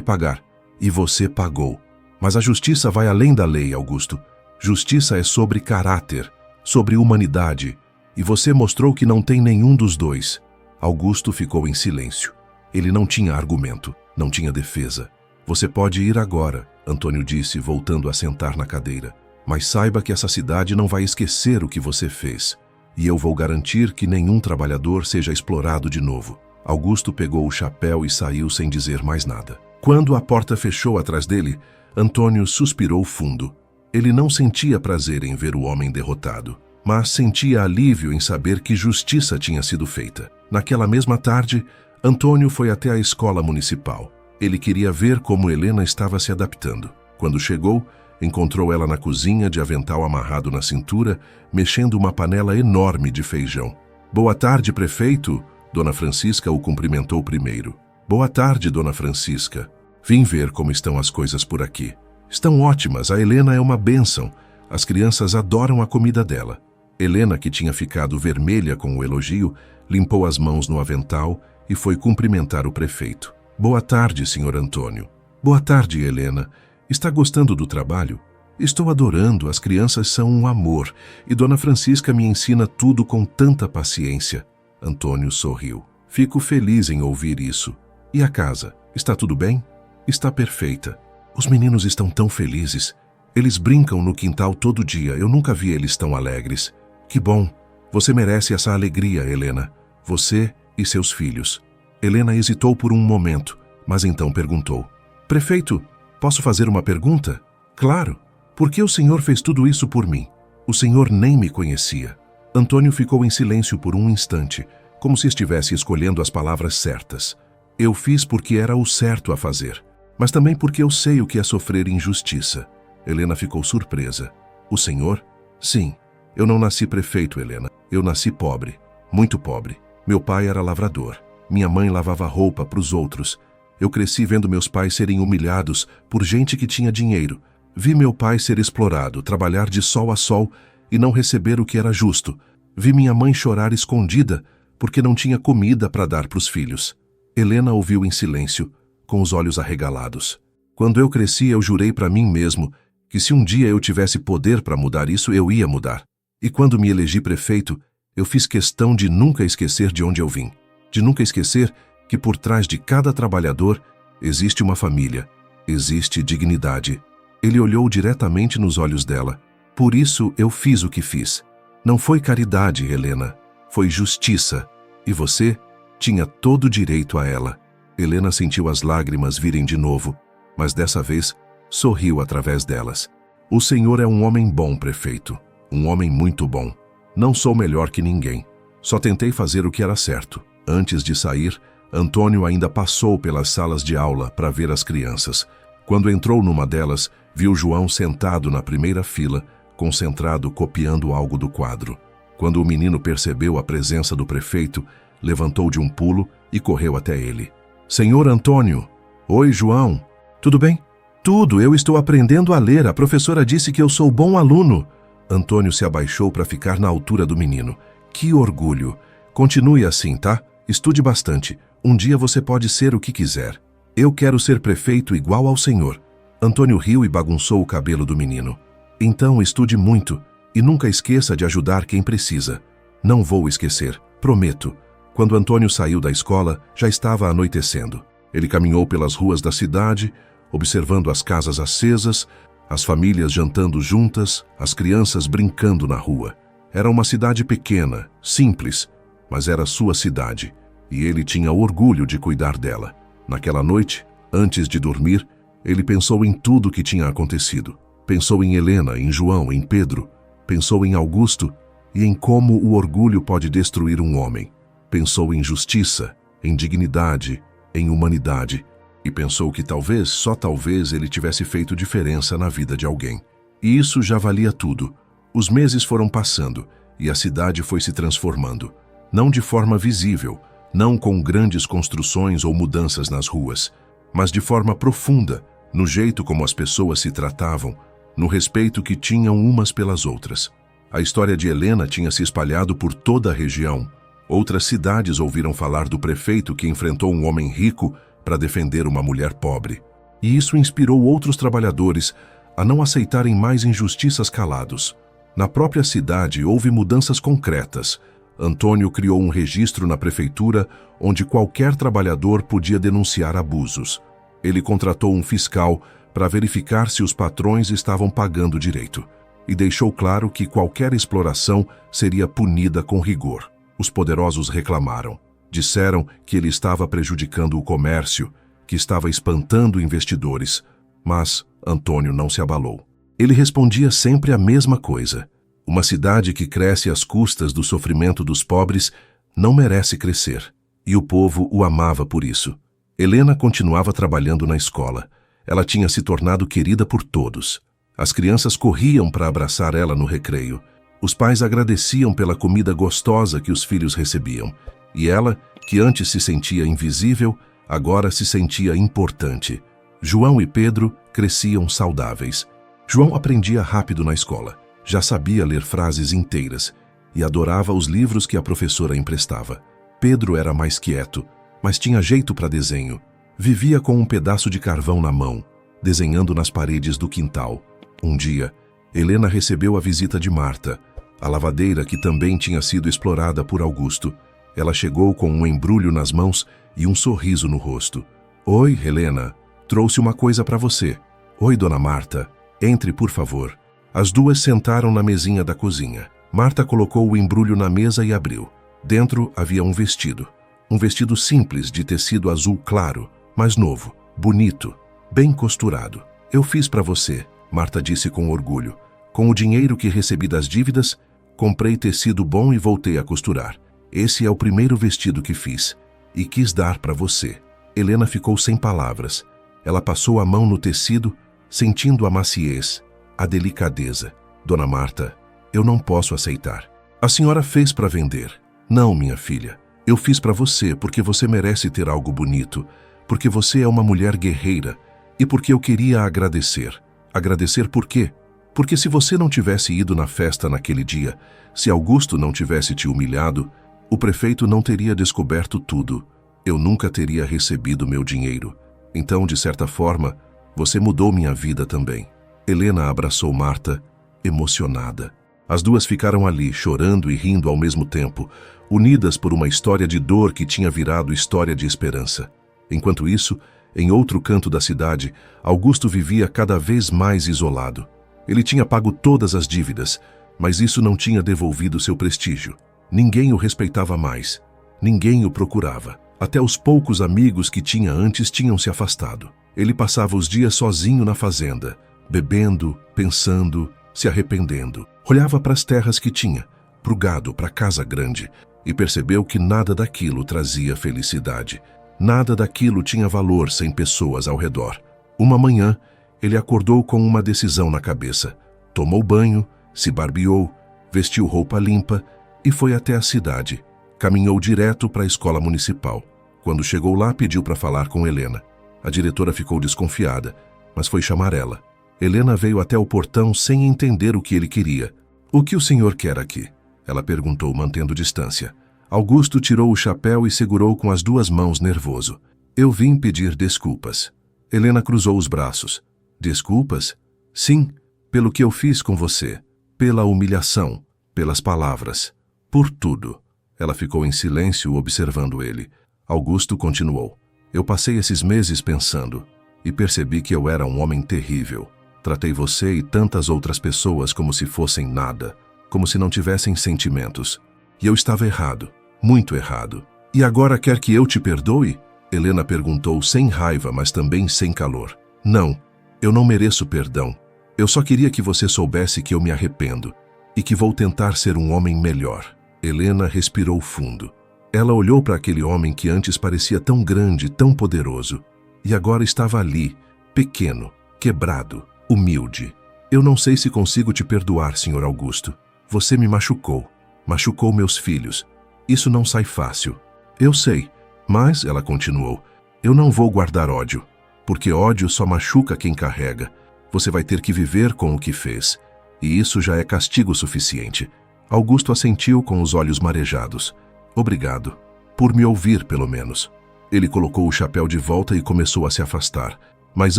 [SPEAKER 1] pagar. E você pagou. Mas a justiça vai além da lei, Augusto. Justiça é sobre caráter, sobre humanidade. E você mostrou que não tem nenhum dos dois." Augusto ficou em silêncio. Ele não tinha argumento, não tinha defesa. "Você pode ir agora", Antônio disse, voltando a sentar na cadeira. "Mas saiba que essa cidade não vai esquecer o que você fez. E eu vou garantir que nenhum trabalhador seja explorado de novo." Augusto pegou o chapéu e saiu sem dizer mais nada. Quando a porta fechou atrás dele, Antônio suspirou fundo. Ele não sentia prazer em ver o homem derrotado, mas sentia alívio em saber que justiça tinha sido feita. Naquela mesma tarde, Antônio foi até a escola municipal. Ele queria ver como Helena estava se adaptando. Quando chegou, encontrou ela na cozinha, de avental amarrado na cintura, mexendo uma panela enorme de feijão. "Boa tarde, prefeito!" Dona Francisca o cumprimentou primeiro. "Boa tarde, Dona Francisca. Vim ver como estão as coisas por aqui." "Estão ótimas, a Helena é uma bênção. As crianças adoram a comida dela." Helena, que tinha ficado vermelha com o elogio, limpou as mãos no avental e foi cumprimentar o prefeito. "Boa tarde, senhor Antônio." "Boa tarde, Helena. Está gostando do trabalho?" "Estou adorando, as crianças são um amor, e Dona Francisca me ensina tudo com tanta paciência." Antônio sorriu. "Fico feliz em ouvir isso. E a casa, está tudo bem?" "Está perfeita. Os meninos estão tão felizes. Eles brincam no quintal todo dia, eu nunca vi eles tão alegres." "Que bom. Você merece essa alegria, Helena. Você e seus filhos." Helena hesitou por um momento, mas então perguntou. "Prefeito, posso fazer uma pergunta?" "Claro. Por que o senhor fez tudo isso por mim? O senhor nem me conhecia." Antônio ficou em silêncio por um instante, como se estivesse escolhendo as palavras certas. "Eu fiz porque era o certo a fazer, mas também porque eu sei o que é sofrer injustiça." Helena ficou surpresa. "O senhor?" "Sim. Eu não nasci prefeito, Helena. Eu nasci pobre, muito pobre. Meu pai era lavrador. Minha mãe lavava roupa para os outros. Eu cresci vendo meus pais serem humilhados por gente que tinha dinheiro. Vi meu pai ser explorado, trabalhar de sol a sol e não receber o que era justo. Vi minha mãe chorar escondida porque não tinha comida para dar para os filhos." Helena ouviu em silêncio, com os olhos arregalados. "Quando eu cresci, eu jurei para mim mesmo que se um dia eu tivesse poder para mudar isso, eu ia mudar. E quando me elegi prefeito, eu fiz questão de nunca esquecer de onde eu vim. De nunca esquecer que por trás de cada trabalhador existe uma família, existe dignidade." Ele olhou diretamente nos olhos dela. "Por isso eu fiz o que fiz. Não foi caridade, Helena. Foi justiça. E você tinha todo o direito a ela. Helena sentiu as lágrimas virem de novo, mas dessa vez sorriu através delas. O senhor é um homem bom, prefeito. Um homem muito bom. Não sou melhor que ninguém. Só tentei fazer o que era certo. Antes de sair, Antônio ainda passou pelas salas de aula para ver as crianças. Quando entrou numa delas, viu João sentado na primeira fila, concentrado copiando algo do quadro. Quando o menino percebeu a presença do prefeito, levantou de um pulo e correu até ele. Senhor Antônio! Oi, João! Tudo bem? Tudo, eu estou aprendendo a ler. A professora disse que eu sou bom aluno. Antônio se abaixou para ficar na altura do menino. Que orgulho! Continue assim, tá? Estude bastante. Um dia você pode ser o que quiser. Eu quero ser prefeito igual ao senhor. Antônio riu e bagunçou o cabelo do menino. Então estude muito e nunca esqueça de ajudar quem precisa. Não vou esquecer, prometo. Quando Antônio saiu da escola, já estava anoitecendo. Ele caminhou pelas ruas da cidade, observando as casas acesas, as famílias jantando juntas, as crianças brincando na rua. Era uma cidade pequena, simples, mas era sua cidade, e ele tinha orgulho de cuidar dela. Naquela noite, antes de dormir, ele pensou em tudo o que tinha acontecido. Pensou em Helena, em João, em Pedro. Pensou em Augusto e em como o orgulho pode destruir um homem. Pensou em justiça, em dignidade, em humanidade. E pensou que talvez, só talvez, ele tivesse feito diferença na vida de alguém. E isso já valia tudo. Os meses foram passando e a cidade foi se transformando. Não de forma visível, não com grandes construções ou mudanças nas ruas, mas de forma profunda, no jeito como as pessoas se tratavam, no respeito que tinham umas pelas outras. A história de Helena tinha se espalhado por toda a região. Outras cidades ouviram falar do prefeito que enfrentou um homem rico para defender uma mulher pobre. E isso inspirou outros trabalhadores a não aceitarem mais injustiças calados. Na própria cidade houve mudanças concretas. Antônio criou um registro na prefeitura onde qualquer trabalhador podia denunciar abusos. Ele contratou um fiscal para verificar se os patrões estavam pagando direito e deixou claro que qualquer exploração seria punida com rigor. Os poderosos reclamaram. Disseram que ele estava prejudicando o comércio, que estava espantando investidores. Mas Antônio não se abalou. Ele respondia sempre a mesma coisa. Uma cidade que cresce às custas do sofrimento dos pobres não merece crescer. E o povo o amava por isso. Helena continuava trabalhando na escola. Ela tinha se tornado querida por todos. As crianças corriam para abraçar ela no recreio. Os pais agradeciam pela comida gostosa que os filhos recebiam. E ela, que antes se sentia invisível, agora se sentia importante. João e Pedro cresciam saudáveis. João aprendia rápido na escola. Já sabia ler frases inteiras e adorava os livros que a professora emprestava. Pedro era mais quieto, mas tinha jeito para desenho. Vivia com um pedaço de carvão na mão, desenhando nas paredes do quintal. Um dia, Helena recebeu a visita de Marta, a lavadeira que também tinha sido explorada por Augusto. Ela chegou com um embrulho nas mãos e um sorriso no rosto. Oi, Helena, trouxe uma coisa para você. Oi, dona Marta, entre, por favor. As duas sentaram na mesinha da cozinha. Marta colocou o embrulho na mesa e abriu. Dentro havia um vestido. Um vestido simples de tecido azul claro, mas novo, bonito, bem costurado. Eu fiz para você, Marta disse com orgulho. Com o dinheiro que recebi das dívidas, comprei tecido bom e voltei a costurar. Esse é o primeiro vestido que fiz e quis dar para você. Helena ficou sem palavras. Ela passou a mão no tecido, sentindo a maciez, a delicadeza. Dona Marta, eu não posso aceitar. A senhora fez para vender. Não, minha filha. Eu fiz para você porque você merece ter algo bonito, porque você é uma mulher guerreira e porque eu queria agradecer. Agradecer por quê? Porque se você não tivesse ido na festa naquele dia, se Augusto não tivesse te humilhado, o prefeito não teria descoberto tudo. Eu nunca teria recebido meu dinheiro. Então, de certa forma, você mudou minha vida também. Helena abraçou Marta, emocionada. As duas ficaram ali, chorando e rindo ao mesmo tempo, unidas por uma história de dor que tinha virado história de esperança. Enquanto isso, em outro canto da cidade, Augusto vivia cada vez mais isolado. Ele tinha pago todas as dívidas, mas isso não tinha devolvido seu prestígio. Ninguém o respeitava mais. Ninguém o procurava. Até os poucos amigos que tinha antes tinham se afastado. Ele passava os dias sozinho na fazenda, bebendo, pensando, se arrependendo. Olhava para as terras que tinha, para o gado, para a casa grande, e percebeu que nada daquilo trazia felicidade. Nada daquilo tinha valor sem pessoas ao redor. Uma manhã, ele acordou com uma decisão na cabeça. Tomou banho, se barbeou, vestiu roupa limpa e foi até a cidade. Caminhou direto para a escola municipal. Quando chegou lá, pediu para falar com Helena. A diretora ficou desconfiada, mas foi chamar ela. Helena veio até o portão sem entender o que ele queria. "O que o senhor quer aqui?" ela perguntou, mantendo distância. Augusto tirou o chapéu e segurou com as duas mãos, nervoso. "Eu vim pedir desculpas." Helena cruzou os braços. "Desculpas? Sim, pelo que eu fiz com você, pela humilhação, pelas palavras, por tudo." Ela ficou em silêncio, observando ele. Augusto continuou. "Eu passei esses meses pensando e percebi que eu era um homem terrível. Tratei você e tantas outras pessoas como se fossem nada, como se não tivessem sentimentos. E eu estava errado, muito errado. E agora quer que eu te perdoe?" Helena perguntou sem raiva, mas também sem calor. "Não, eu não mereço perdão. Eu só queria que você soubesse que eu me arrependo e que vou tentar ser um homem melhor." Helena respirou fundo. Ela olhou para aquele homem que antes parecia tão grande, tão poderoso, e agora estava ali, pequeno, quebrado, humilde. "Eu não sei se consigo te perdoar, Sr. Augusto. Você me machucou. Machucou meus filhos. Isso não sai fácil." "Eu sei, mas," ela continuou, "eu não vou guardar ódio, porque ódio só machuca quem carrega. Você vai ter que viver com o que fez, e isso já é castigo suficiente." Augusto assentiu com os olhos marejados. "Obrigado. Por me ouvir, pelo menos." Ele colocou o chapéu de volta e começou a se afastar. Mas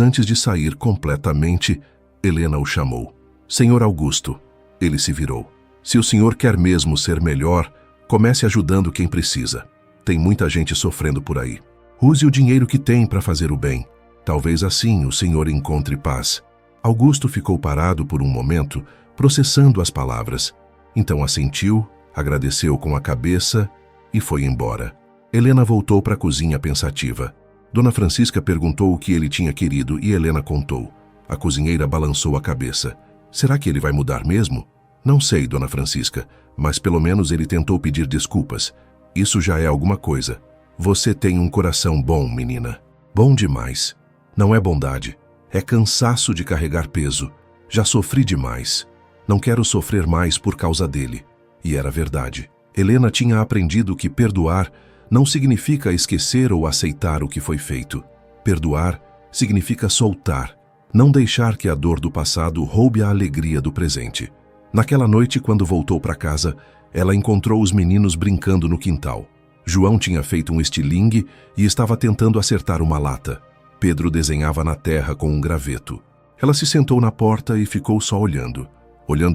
[SPEAKER 1] antes de sair completamente, Helena o chamou. "Senhor Augusto." Ele se virou. "Se o senhor quer mesmo ser melhor, comece ajudando quem precisa. Tem muita gente sofrendo por aí. Use o dinheiro que tem para fazer o bem. Talvez assim o senhor encontre paz." Augusto ficou parado por um momento, processando as palavras. Então assentiu, agradeceu com a cabeça e foi embora. Helena voltou para a cozinha pensativa. Dona Francisca perguntou o que ele tinha querido e Helena contou. A cozinheira balançou a cabeça. "Será que ele vai mudar mesmo?" "Não sei, Dona Francisca, mas pelo menos ele tentou pedir desculpas. Isso já é alguma coisa. Você tem um coração bom, menina. Bom demais. Não é bondade, é cansaço de carregar peso. Já sofri demais. Não quero sofrer mais por causa dele." E era verdade. Helena tinha aprendido que perdoar não significa esquecer ou aceitar o que foi feito. Perdoar significa soltar, não deixar que a dor do passado roube a alegria do presente. Naquela noite, quando voltou para casa, ela encontrou os meninos brincando no quintal. João tinha feito um estilingue e estava tentando acertar uma lata. Pedro desenhava na terra com um graveto. Ela se sentou na porta e ficou só olhando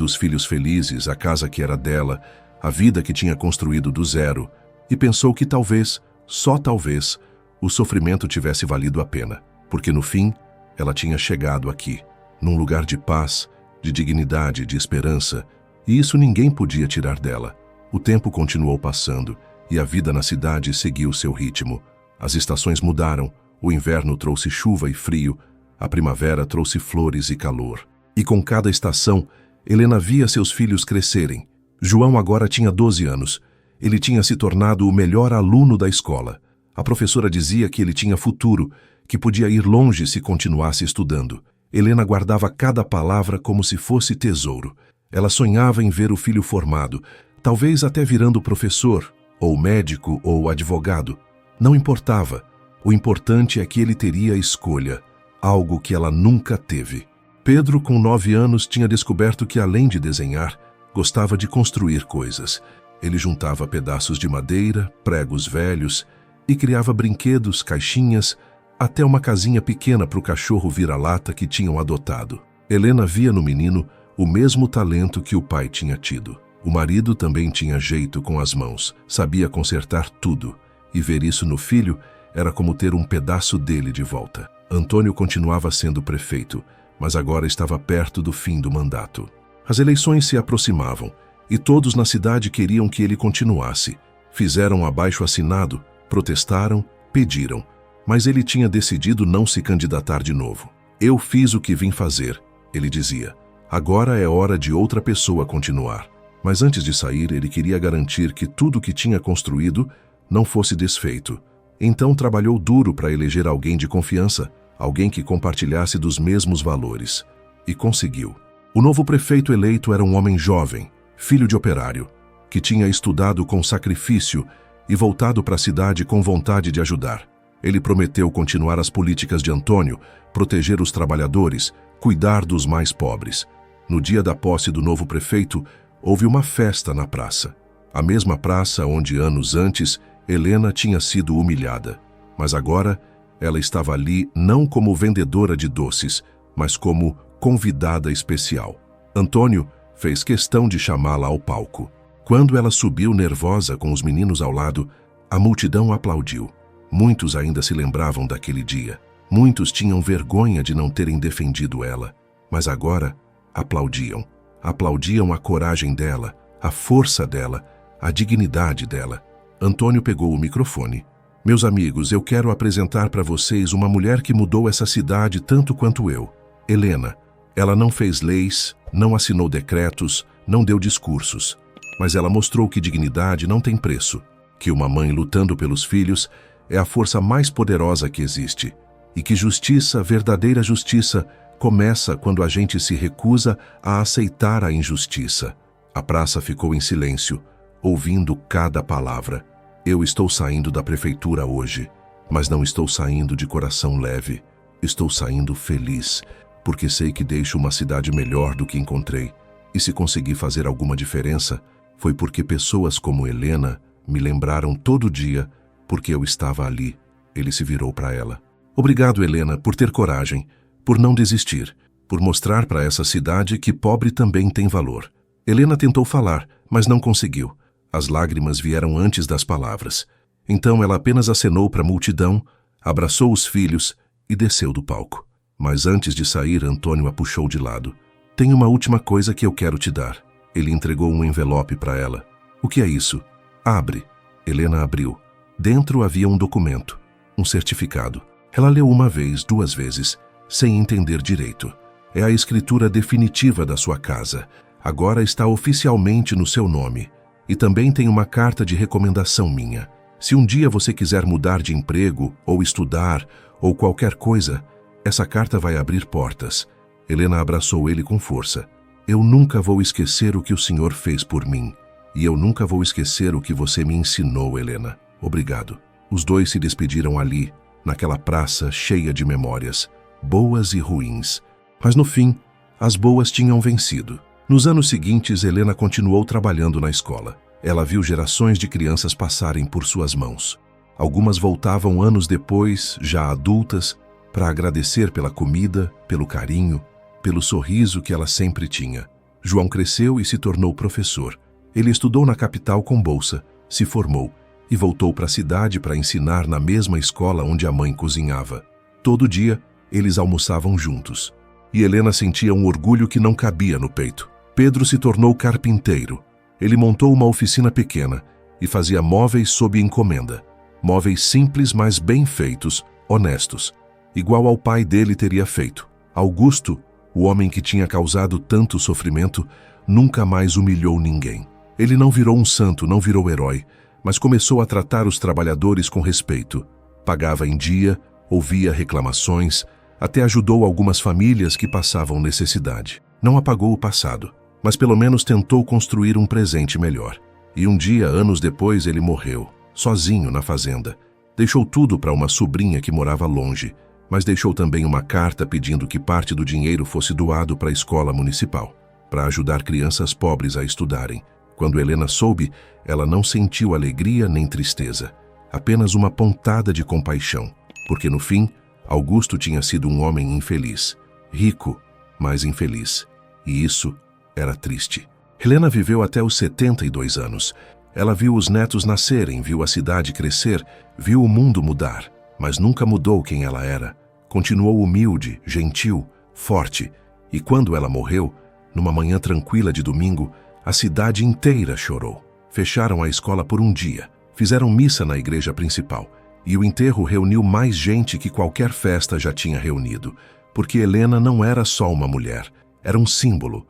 [SPEAKER 1] os filhos felizes, a casa que era dela, a vida que tinha construído do zero, e pensou que talvez, só talvez, o sofrimento tivesse valido a pena, porque no fim, ela tinha chegado aqui, num lugar de paz, de dignidade, de esperança, e isso ninguém podia tirar dela. O tempo continuou passando, e a vida na cidade seguiu seu ritmo. As estações mudaram, o inverno trouxe chuva e frio, a primavera trouxe flores e calor. E com cada estação, Helena via seus filhos crescerem. João agora tinha 12 anos. Ele tinha se tornado o melhor aluno da escola. A professora dizia que ele tinha futuro, que podia ir longe se continuasse estudando. Helena guardava cada palavra como se fosse tesouro. Ela sonhava em ver o filho formado, talvez até virando professor, ou médico, ou advogado. Não importava. O importante é que ele teria escolha, algo que ela nunca teve. Pedro, com 9 anos, tinha descoberto que, além de desenhar, gostava de construir coisas. Ele juntava pedaços de madeira, pregos velhos e criava brinquedos, caixinhas, até uma casinha pequena para o cachorro vira-lata que tinham adotado. Helena via no menino o mesmo talento que o pai tinha tido. O marido também tinha jeito com as mãos, sabia consertar tudo, e ver isso no filho era como ter um pedaço dele de volta. Antônio continuava sendo prefeito, mas agora estava perto do fim do mandato. As eleições se aproximavam e todos na cidade queriam que ele continuasse. Fizeram abaixo-assinado, protestaram, pediram, mas ele tinha decidido não se candidatar de novo. Eu fiz o que vim fazer, ele dizia. Agora é hora de outra pessoa continuar. Mas antes de sair, ele queria garantir que tudo que tinha construído não fosse desfeito. Então trabalhou duro para eleger alguém de confiança, alguém que compartilhasse dos mesmos valores. E conseguiu. O novo prefeito eleito era um homem jovem, filho de operário, que tinha estudado com sacrifício e voltado para a cidade com vontade de ajudar. Ele prometeu continuar as políticas de Antônio, proteger os trabalhadores, cuidar dos mais pobres. No dia da posse do novo prefeito, houve uma festa na praça. A mesma praça onde, anos antes, Helena tinha sido humilhada. Mas agora, ela estava ali não como vendedora de doces, mas como convidada especial. Antônio fez questão de chamá-la ao palco. Quando ela subiu nervosa com os meninos ao lado, a multidão aplaudiu. Muitos ainda se lembravam daquele dia. Muitos tinham vergonha de não terem defendido ela, mas agora aplaudiam. Aplaudiam a coragem dela, a força dela, a dignidade dela. Antônio pegou o microfone. Meus amigos, eu quero apresentar para vocês uma mulher que mudou essa cidade tanto quanto eu. Helena. Ela não fez leis, não assinou decretos, não deu discursos. Mas ela mostrou que dignidade não tem preço, que uma mãe lutando pelos filhos é a força mais poderosa que existe, e que justiça, verdadeira justiça, começa quando a gente se recusa a aceitar a injustiça. A praça ficou em silêncio, ouvindo cada palavra. Eu estou saindo da prefeitura hoje, mas não estou saindo de coração leve. Estou saindo feliz, porque sei que deixo uma cidade melhor do que encontrei. E se consegui fazer alguma diferença, foi porque pessoas como Helena me lembraram todo dia porque eu estava ali. Ele se virou para ela. Obrigado, Helena, por ter coragem, por não desistir, por mostrar para essa cidade que pobre também tem valor. Helena tentou falar, mas não conseguiu. As lágrimas vieram antes das palavras. Então ela apenas acenou para a multidão, abraçou os filhos e desceu do palco. Mas antes de sair, Antônio a puxou de lado. Tem uma última coisa que eu quero te dar. Ele entregou um envelope para ela. O que é isso? Abre. Helena abriu. Dentro havia um documento, um certificado. Ela leu uma vez, duas vezes, sem entender direito. É a escritura definitiva da sua casa. Agora está oficialmente no seu nome. E também tem uma carta de recomendação minha. Se um dia você quiser mudar de emprego, ou estudar, ou qualquer coisa, essa carta vai abrir portas. Helena abraçou ele com força. Eu nunca vou esquecer o que o Senhor fez por mim. E eu nunca vou esquecer o que você me ensinou, Helena. Obrigado. Os dois se despediram ali, naquela praça cheia de memórias, boas e ruins. Mas no fim, as boas tinham vencido. Nos anos seguintes, Helena continuou trabalhando na escola. Ela viu gerações de crianças passarem por suas mãos. Algumas voltavam anos depois, já adultas, para agradecer pela comida, pelo carinho, pelo sorriso que ela sempre tinha. João cresceu e se tornou professor. Ele estudou na capital com bolsa, se formou e voltou para a cidade para ensinar na mesma escola onde a mãe cozinhava. Todo dia, eles almoçavam juntos. E Helena sentia um orgulho que não cabia no peito. Pedro se tornou carpinteiro. Ele montou uma oficina pequena e fazia móveis sob encomenda. Móveis simples, mas bem feitos, honestos, igual ao pai dele teria feito. Augusto, o homem que tinha causado tanto sofrimento, nunca mais humilhou ninguém. Ele não virou um santo, não virou herói, mas começou a tratar os trabalhadores com respeito. Pagava em dia, ouvia reclamações, até ajudou algumas famílias que passavam necessidade. Não apagou o passado, mas pelo menos tentou construir um presente melhor. E um dia, anos depois, ele morreu, sozinho na fazenda. Deixou tudo para uma sobrinha que morava longe, mas deixou também uma carta pedindo que parte do dinheiro fosse doado para a escola municipal, para ajudar crianças pobres a estudarem. Quando Helena soube, ela não sentiu alegria nem tristeza, apenas uma pontada de compaixão, porque no fim, Augusto tinha sido um homem infeliz, rico, mas infeliz, e isso era triste. Helena viveu até os 72 anos. Ela viu os netos nascerem, viu a cidade crescer, viu o mundo mudar, mas nunca mudou quem ela era. Continuou humilde, gentil, forte, e quando ela morreu, numa manhã tranquila de domingo, A cidade inteira chorou. Fecharam a escola por um dia. Fizeram missa na igreja principal. E o enterro reuniu mais gente que qualquer festa já tinha reunido. Porque Helena não era só uma mulher. Era um símbolo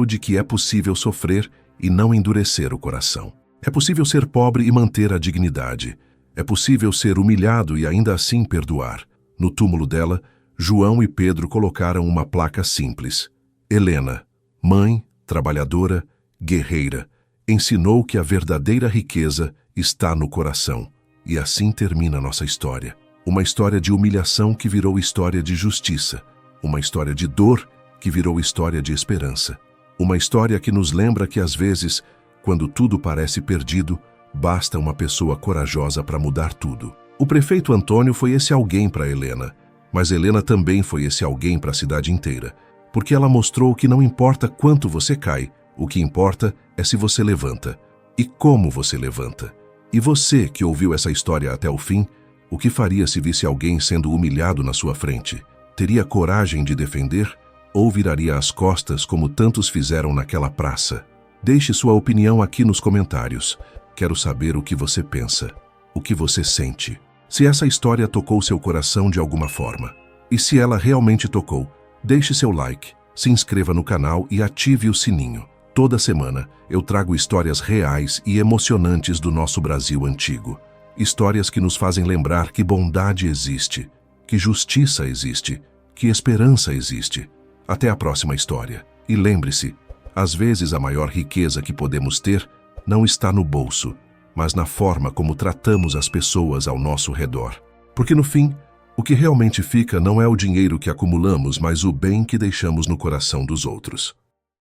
[SPEAKER 1] de que é possível sofrer e não endurecer o coração. É possível ser pobre e manter a dignidade. É possível ser humilhado e ainda assim perdoar. No túmulo dela, João e Pedro colocaram uma placa simples. Helena, mãe, trabalhadora, guerreira, ensinou que a verdadeira riqueza está no coração. E assim termina nossa história. Uma história de humilhação que virou história de justiça. Uma história de dor que virou história de esperança. Uma história que nos lembra que às vezes, quando tudo parece perdido, basta uma pessoa corajosa para mudar tudo. O prefeito Antônio foi esse alguém para Helena, mas Helena também foi esse alguém para a cidade inteira, porque ela mostrou que não importa quanto você cai, o que importa é se você levanta. E como você levanta. E você que ouviu essa história até o fim, o que faria se visse alguém sendo humilhado na sua frente? Teria coragem de defender? Ou viraria as costas como tantos fizeram naquela praça? Deixe sua opinião aqui nos comentários. Quero saber o que você pensa, o que você sente. Se essa história tocou seu coração de alguma forma. E se ela realmente tocou, deixe seu like, se inscreva no canal e ative o sininho. Toda semana eu trago histórias reais e emocionantes do nosso Brasil antigo. Histórias que nos fazem lembrar que bondade existe, que justiça existe, que esperança existe. Até a próxima história. E lembre-se, às vezes a maior riqueza que podemos ter não está no bolso, mas na forma como tratamos as pessoas ao nosso redor. Porque no fim, o que realmente fica não é o dinheiro que acumulamos, mas o bem que deixamos no coração dos outros.